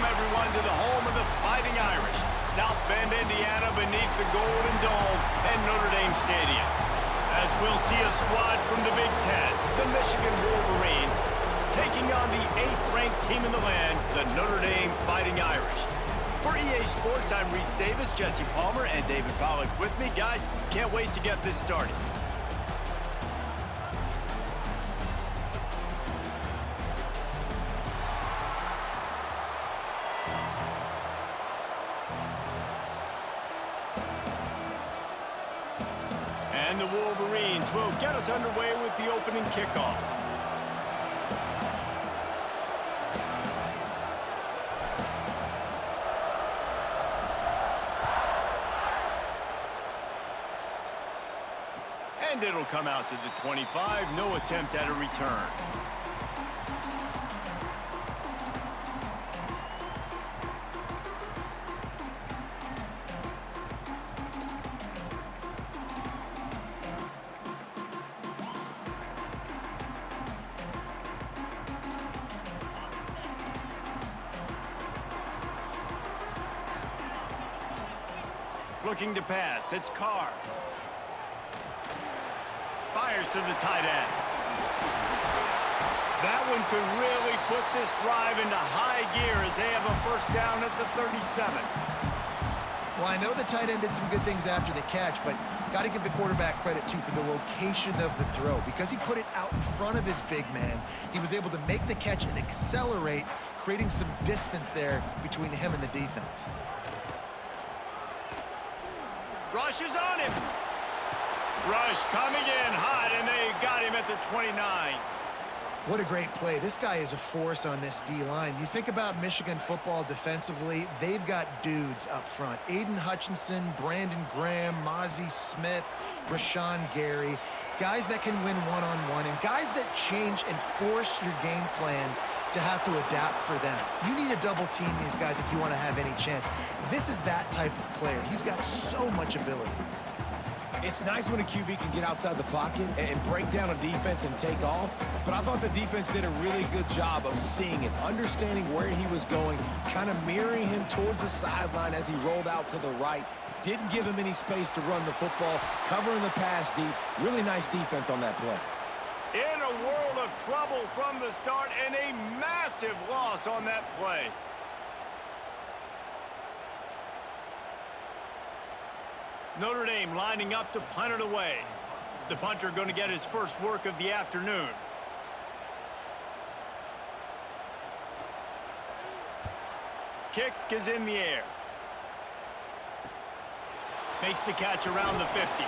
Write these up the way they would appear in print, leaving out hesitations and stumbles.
Welcome, everyone, to the home of the Fighting Irish, South Bend, Indiana, beneath the Golden Dome and Notre Dame Stadium. As we'll see a squad from the Big Ten, the Michigan Wolverines, taking on the 8th-ranked team in the land, the Notre Dame Fighting Irish. For EA Sports, I'm Reese Davis, Jesse Palmer, and David Pollack with me. Guys, can't wait to get this started. And the Wolverines will get us underway with the opening kickoff. And it'll come out to the 25, no attempt at a return. Looking to pass, it's Carr. Fires to the tight end. That one could really put this drive into high gear as they have a first down at the 37. Well, I know the tight end did some good things after the catch, but got to give the quarterback credit, too, for the location of the throw. Because he put it out in front of his big man, he was able to make the catch and accelerate, creating some distance there between him and the defense. Rush is on him. Rush coming in hot, and they got him at the 29. What a great play. This guy is a force on this D-line. You think about Michigan football defensively, they've got dudes up front. Aiden Hutchinson, Brandon Graham, Mozzie Smith, Rashawn Gary. Guys that can win one-on-one, and guys that change and force your game plan to have to adapt for them. You need to double team these guys if you want to have any chance. This is that type of player. He's got so much ability. It's nice when a QB can get outside the pocket and break down a defense and take off, but I thought the defense did a really good job of seeing it, understanding where he was going, kind of mirroring him towards the sideline as he rolled out to the right. Didn't give him any space to run the football, covering the pass deep. Really nice defense on that play. In a world of trouble from the start, and a massive loss on that play. Notre Dame lining up to punt it away. The punter going to get his first work of the afternoon. Kick is in the air. Makes the catch around the 50.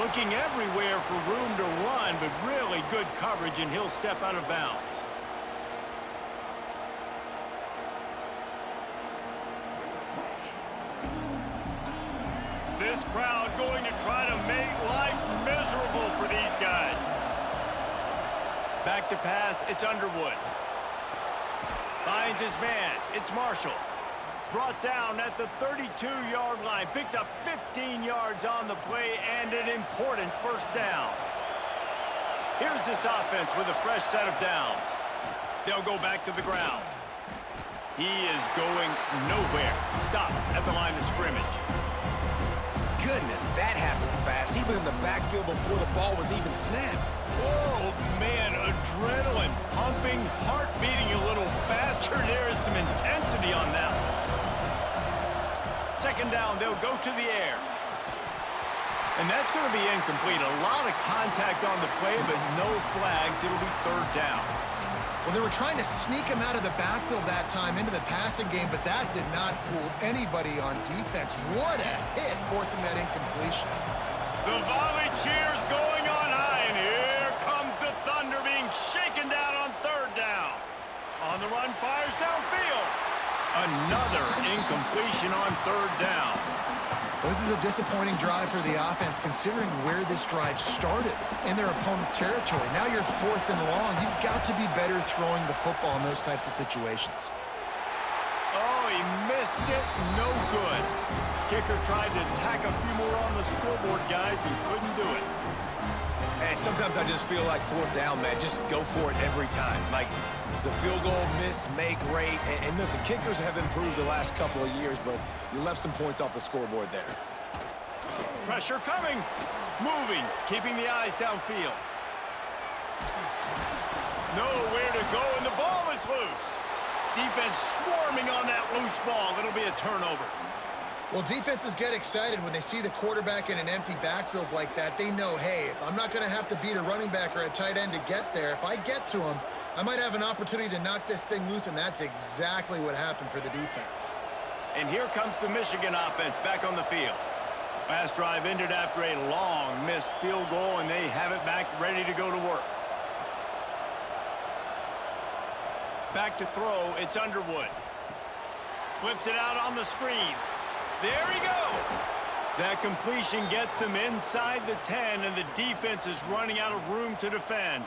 Looking everywhere for room to run, but really good coverage, and he'll step out of bounds. This crowd going to try to make life miserable for these guys. Back to pass, it's Underwood. Finds his man, it's Marshall. Brought down at the 32-yard line. Picks up 15 yards on the play and an important first down. Here's this offense with a fresh set of downs. They'll go back to the ground. He is going nowhere. Stop at the line of scrimmage. Goodness, that happened fast. He was in the backfield before the ball was even snapped. Oh, man, adrenaline pumping, heart beating a little faster. There is some intensity on that one. Second down, they'll go to the air. And that's going to be incomplete. A lot of contact on the play, but no flags. It'll be third down. Well, they were trying to sneak him out of the backfield that time into the passing game, but that did not fool anybody on defense. What a hit, forcing that incompletion. The volley cheers going on high, and here comes the Thunder being shaken down on third down. On the run, fires downfield. Another incompletion on third down. Well, this is a disappointing drive for the offense, considering where this drive started in their opponent territory. Now you're 4th and long. You've got to be better throwing the football in those types of situations. Oh, he missed it. No good. Kicker tried to tack a few more on the scoreboard, guys, and couldn't do it. It's Sometimes I just feel like fourth down, man, just go for it every time. Like, the field goal miss-make rate. And listen, kickers have improved the last couple of years, but you left some points off the scoreboard there. Pressure coming. Moving, keeping the eyes downfield. Nowhere to go, and the ball is loose. Defense swarming on that loose ball. It'll be a turnover. Well, defenses get excited when they see the quarterback in an empty backfield like that. They know, hey, if I'm not going to have to beat a running back or a tight end to get there, if I get to him, I might have an opportunity to knock this thing loose, and that's exactly what happened for the defense. And here comes the Michigan offense back on the field. Last drive ended after a long missed field goal, and they have it back ready to go to work. Back to throw, it's Underwood. Flips it out on the screen. There he goes. That completion gets them inside the 10, and the defense is running out of room to defend.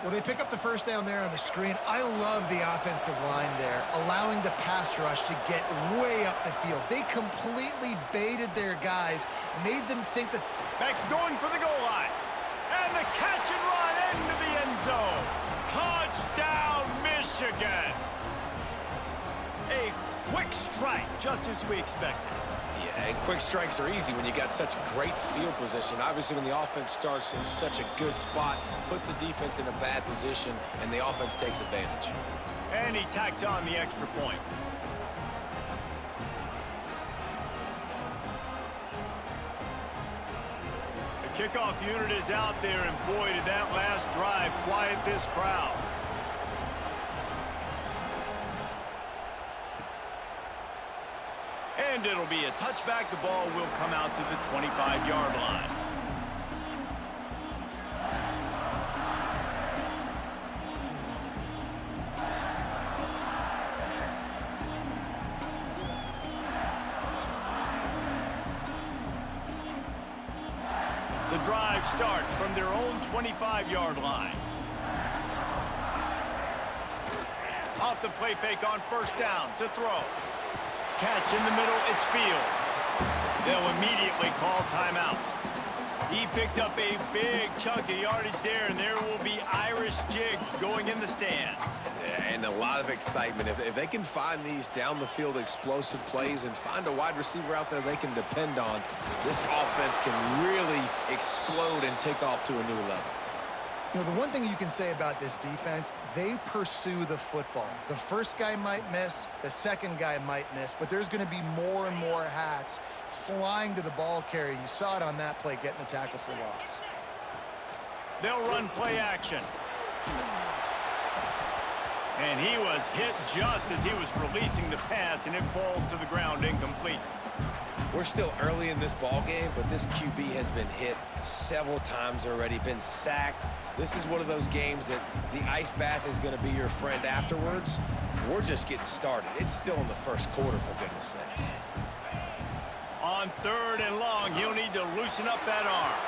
Well, they pick up the first down there on the screen. I love the offensive line there, allowing the pass rush to get way up the field. They completely baited their guys, made them think that... Beck's going for the goal line. And the catch and run into the end zone. Touchdown, Michigan. A quick strike, just as we expected. Yeah, and quick strikes are easy when you got such great field position. Obviously, when the offense starts in such a good spot, puts the defense in a bad position, and the offense takes advantage. And he tacks on the extra point. The kickoff unit is out there, and boy, did that last drive quiet this crowd. And it'll be a touchback. The ball will come out to the 25-yard line. The drive starts from their own 25-yard line. Off the play fake on first down to throw. Catch in the middle, it's Fields. They'll immediately call timeout. He picked up a big chunk of yardage there, and there will be Irish jigs going in the stands. And a lot of excitement. If they can find these down-the-field explosive plays and find a wide receiver out there they can depend on, this offense can really explode and take off to a new level. You know, the one thing you can say about this defense, they pursue the football. The first guy might miss, the second guy might miss, but there's going to be more and more hats flying to the ball carrier. You saw it on that play, getting a tackle for loss. They'll run play action. And he was hit just as he was releasing the pass, and it falls to the ground incomplete. We're still early in this ball game, but this QB has been hit several times already, been sacked. This is one of those games that the ice bath is going to be your friend afterwards. We're just getting started. It's still in the first quarter, for goodness sakes. On third and long, he'll need to loosen up that arm.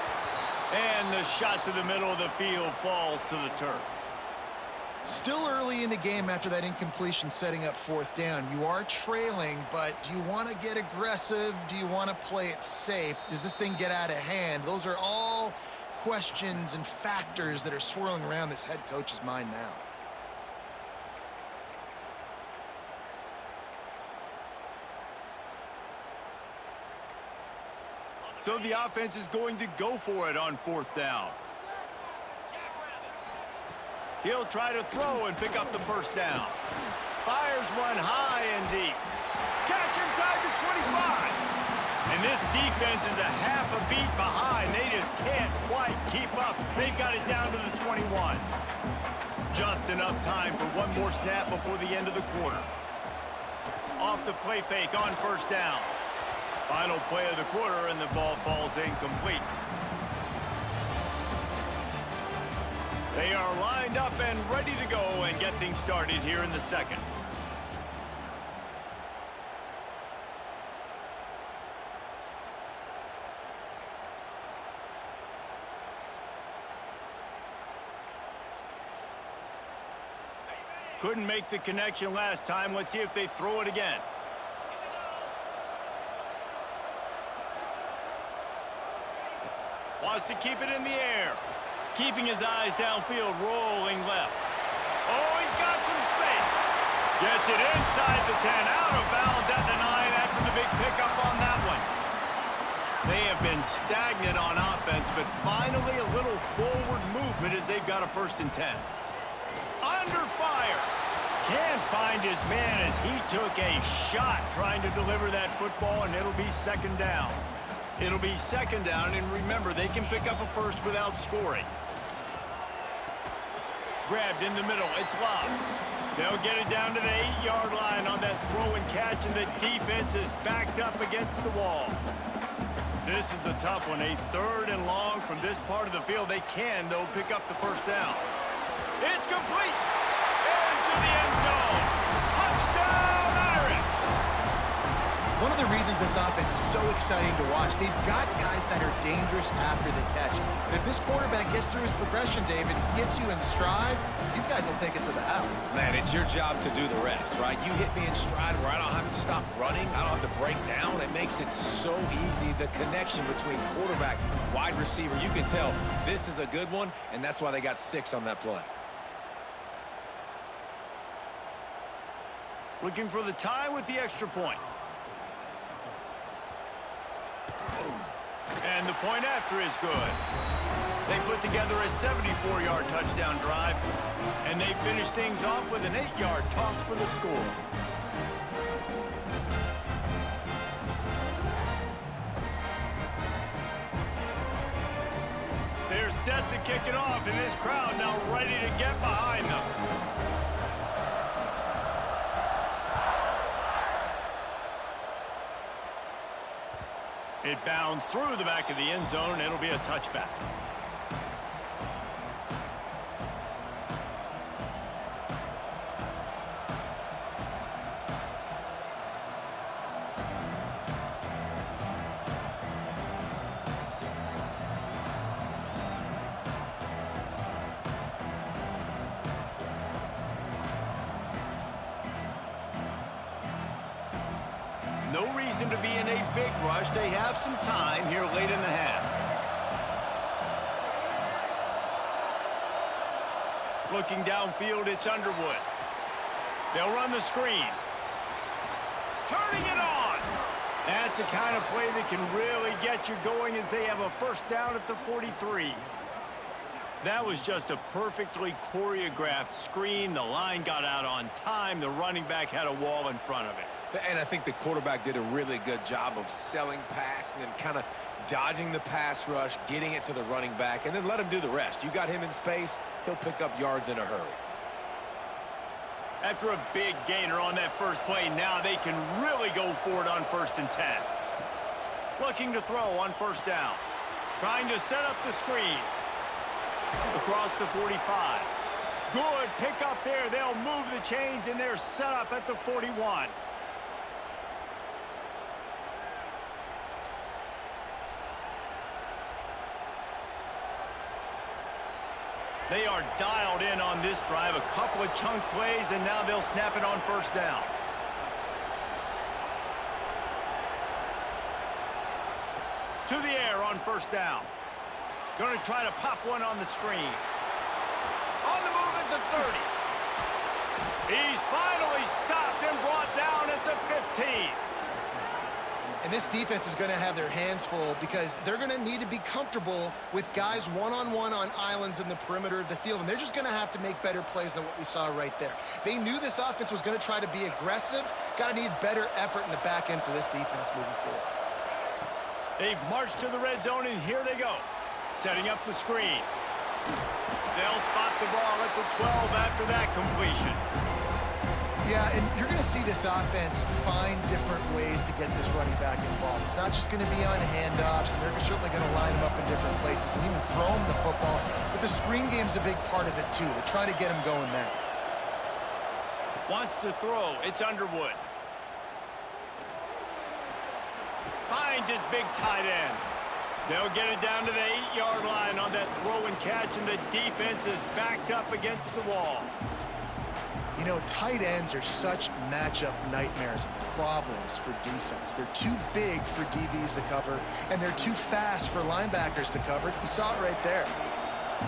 And the shot to the middle of the field falls to the turf. Still early in the game after that incompletion setting up fourth down. You are trailing, but do you want to get aggressive? Do you want to play it safe? Does this thing get out of hand? Those are all questions and factors that are swirling around this head coach's mind now. So the offense is going to go for it on fourth down. He'll try to throw and pick up the first down. Fires one high and deep. Catch inside the 25. And this defense is a half a beat behind. They just can't quite keep up. They've got it down to the 21. Just enough time for one more snap before the end of the quarter. Off the play fake on first down. Final play of the quarter, and the ball falls incomplete. They are lined up and ready to go and get things started here in the second. Couldn't make the connection last time. Let's see if they throw it again. Wants to keep it in the air. Keeping his eyes downfield, rolling left. Oh, he's got some space. Gets it inside the 10, out of bounds at the 9 after the big pickup on that one. They have been stagnant on offense, but finally a little forward movement as they've got a 1st and 10. Under fire. Can't find his man as he took a shot trying to deliver that football, and it'll be 2nd down. It'll be 2nd down, and remember, they can pick up a 1st without scoring. Grabbed in the middle. It's Love. They'll get it down to the 8-yard line on that throw and catch, and the defense is backed up against the wall. This is a tough one. A 3rd and long from this part of the field. They can, though, pick up the 1st down. It's complete. Into the end zone. Touchdown, Irish. One of the reasons this offense is so exciting to watch, they've got guys that are dangerous after the catch. And if this quarterback gets through his progression, David, gets you in stride, these guys will take it to the house. Man, it's your job to do the rest, right? You hit me in stride where I don't have to stop running. I don't have to break down. It makes it so easy. The connection between quarterback, wide receiver, you can tell this is a good one, and that's why they got 6 on that play. Looking for the tie with the extra point. And the point after is good. They put together a 74-yard touchdown drive, and they finish things off with an 8-yard toss for the score. They're set to kick it off, and this crowd now ready to get behind them. It bounds through the back of the end zone, and it'll be a touchback. No reason to be in a big rush. They have some time here late in the half. Looking downfield, it's Underwood. They'll run the screen. Turning it on. That's the kind of play that can really get you going as they have a 1st down at the 43. That was just a perfectly choreographed screen. The line got out on time. The running back had a wall in front of it. And I think the quarterback did a really good job of selling pass and then kind of dodging the pass rush, getting it to the running back, and then let him do the rest. You got him in space, he'll pick up yards in a hurry. After a big gainer on that first play, now they can really go for it on 1st and 10. Looking to throw on 1st down. Trying to set up the screen. Across the 45. Good pick up there. They'll move the chains, and they're set up at the 41. They are dialed in on this drive. A couple of chunk plays, and now they'll snap it on 1st down. To the air on 1st down. Going to try to pop one on the screen. On the move at the 30. He's finally stopped and brought down at the 15. And this defense is going to have their hands full because they're going to need to be comfortable with guys one-on-one on islands in the perimeter of the field, and they're just going to have to make better plays than what we saw right there. They knew this offense was going to try to be aggressive. Got to need better effort in the back end for this defense moving forward. They've marched to the red zone, and here they go. Setting up the screen. They'll spot the ball at the 12 after that completion. Yeah, and you're going to see this offense find different ways to get this running back involved. It's not just going to be on handoffs, and they're certainly going to line him up in different places and even throw him the football. But the screen game's a big part of it, too. They're trying to get him going there. Wants to throw. It's Underwood. Finds his big tight end. They'll get it down to the 8-yard line on that throw and catch, and the defense is backed up against the wall. You know, tight ends are such matchup nightmares and problems for defense. They're too big for DBs to cover, and they're too fast for linebackers to cover. You saw it right there.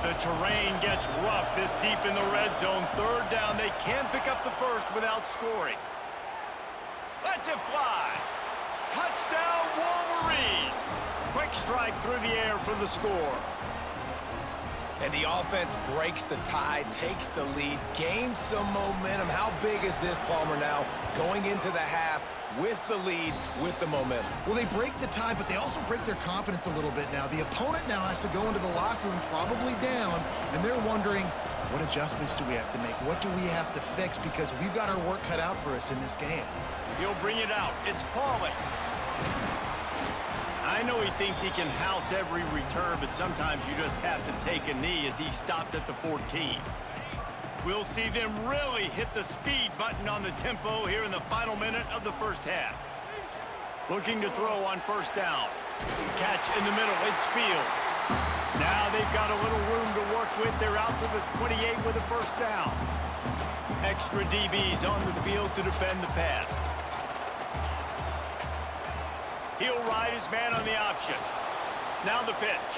The terrain gets rough this deep in the red zone. Third down, they can't pick up the first without scoring. Lets it fly. Touchdown, Wolverines. Quick strike through the air for the score. And the offense breaks the tie, takes the lead, gains some momentum. How big is this, Palmer, now going into the half with the lead, with the momentum? Well, they break the tie, but they also break their confidence a little bit now. The opponent now has to go into the locker room probably down, and they're wondering, what adjustments do we have to make? What do we have to fix? Because we've got our work cut out for us in this game. He'll bring it out. It's Pauly. I know he thinks he can house every return, but sometimes you just have to take a knee as he stopped at the 14. We'll see them really hit the speed button on the tempo here in the final minute of the first half. Looking to throw on first down. Catch in the middle, it's Fields. Now they've got a little room to work with. They're out to the 28 with a first down. Extra DBs on the field to defend the pass. He'll ride his man on the option. Now the pitch.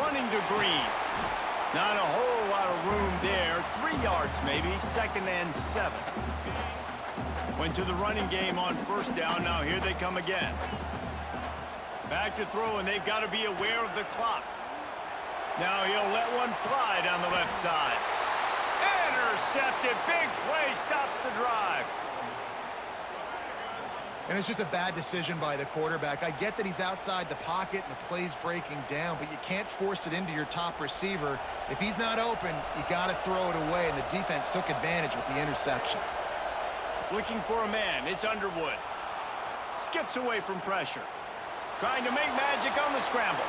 Running to Green. Not a whole lot of room there. 3 yards maybe. 2nd and 7. Went to the running game on first down. Now here they come again. Back to throw, and they've got to be aware of the clock. Now he'll let one fly down the left side. Intercepted. Big play stops the drive. And it's just a bad decision by the quarterback. I get that he's outside the pocket and the play's breaking down, but you can't force it into your top receiver. If he's not open, you got to throw it away, and the defense took advantage with the interception. Looking for a man. It's Underwood. Skips away from pressure. Trying to make magic on the scramble.